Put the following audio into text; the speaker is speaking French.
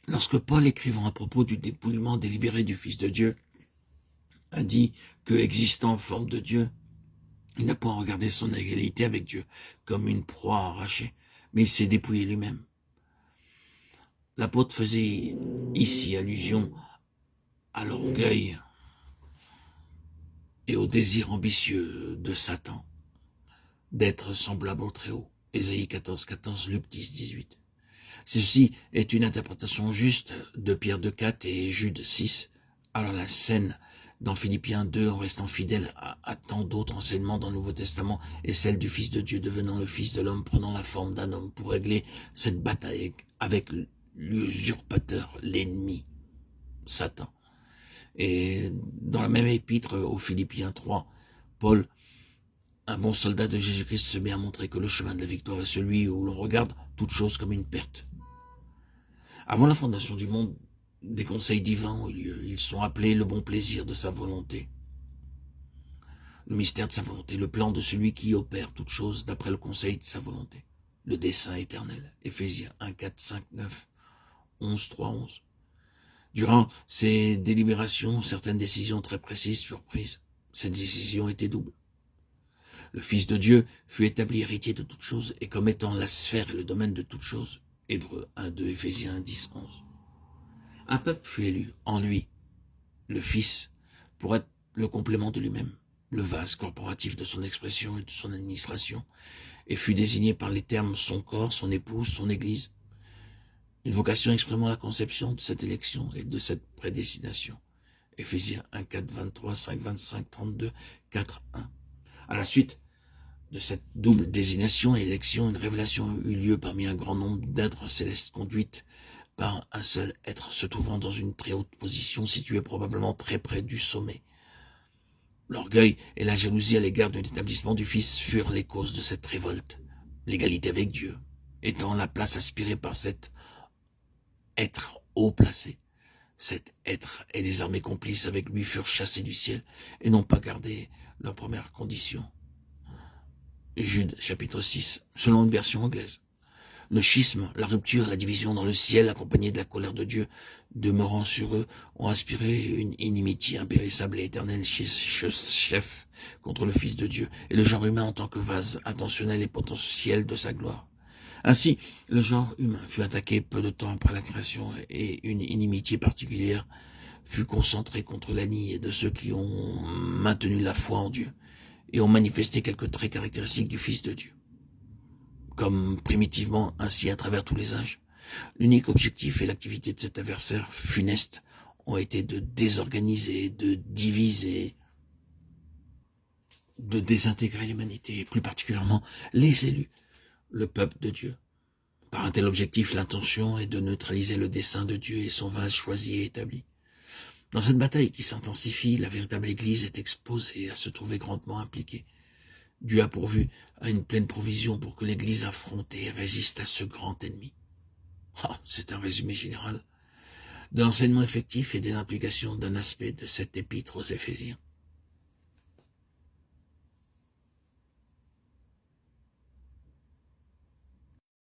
Lorsque Paul, écrivant à propos du dépouillement délibéré du Fils de Dieu, a dit que, existant en forme de Dieu, il n'a point regardé son égalité avec Dieu comme une proie arrachée, mais il s'est dépouillé lui-même. L'apôtre faisait ici allusion à l'orgueil et au désir ambitieux de Satan d'être semblable au Très-Haut. Ésaïe 14, 14, Luc 10, 18. Ceci est une interprétation juste de Pierre 2, 4 et Jude 6. Alors la scène dans Philippiens 2, en restant fidèle à tant d'autres enseignements dans le Nouveau Testament, est celle du Fils de Dieu devenant le Fils de l'homme, prenant la forme d'un homme pour régler cette bataille avec l'usurpateur, l'ennemi, Satan. Et dans la même épître aux Philippiens 3, Paul, un bon soldat de Jésus-Christ, se met à montrer que le chemin de la victoire est celui où l'on regarde toute chose comme une perte. Avant la fondation du monde, des conseils divins ont eu lieu. Ils sont appelés le bon plaisir de sa volonté, le mystère de sa volonté, le plan de celui qui opère toute chose d'après le conseil de sa volonté, le dessein éternel. Éphésiens 1, 4, 5, 9, 11, 3, 11. Durant ces délibérations, certaines décisions très précises furent prises. Ces décisions étaient doubles. Le Fils de Dieu fut établi héritier de toutes choses et comme étant la sphère et le domaine de toutes choses. Hébreux 1, 2, Éphésiens 1, 10, 11. Un peuple fut élu en lui, le Fils, pour être le complément de lui-même, le vase corporatif de son expression et de son administration, et fut désigné par les termes son corps, son épouse, son Église. Une vocation exprimant la conception de cette élection et de cette prédestination. Éphésiens 1, 4, 23, 5, 25, 32, 4, 1. À la suite de cette double désignation et élection, une révélation eut lieu parmi un grand nombre d'êtres célestes conduites par un seul être se trouvant dans une très haute position, située probablement très près du sommet. L'orgueil et la jalousie à l'égard de l'établissement du Fils furent les causes de cette révolte. L'égalité avec Dieu étant la place aspirée par cet être haut placé. Cet être et les armées complices avec lui furent chassés du ciel et n'ont pas gardé leur première condition. Jude, chapitre 6, selon une version anglaise. Le schisme, la rupture, la division dans le ciel, accompagnée de la colère de Dieu, demeurant sur eux, ont inspiré une inimitié impérissable et éternelle chef contre le Fils de Dieu et le genre humain en tant que vase intentionnel et potentiel de sa gloire. Ainsi, le genre humain fut attaqué peu de temps après la création et une inimitié particulière fut concentrée contre l'année de ceux qui ont maintenu la foi en Dieu et ont manifesté quelques traits caractéristiques du Fils de Dieu. Comme primitivement, ainsi à travers tous les âges. L'unique objectif et l'activité de cet adversaire funeste ont été de désorganiser, de diviser, de désintégrer l'humanité, et plus particulièrement les élus, le peuple de Dieu. Par un tel objectif, l'intention est de neutraliser le dessein de Dieu et son vase choisi et établi. Dans cette bataille qui s'intensifie, la véritable Église est exposée à se trouver grandement impliquée. Dieu a pourvu à une pleine provision pour que l'Église affrontée résiste à ce grand ennemi. C'est un résumé général de l'enseignement effectif et des implications d'un aspect de cette épître aux Éphésiens.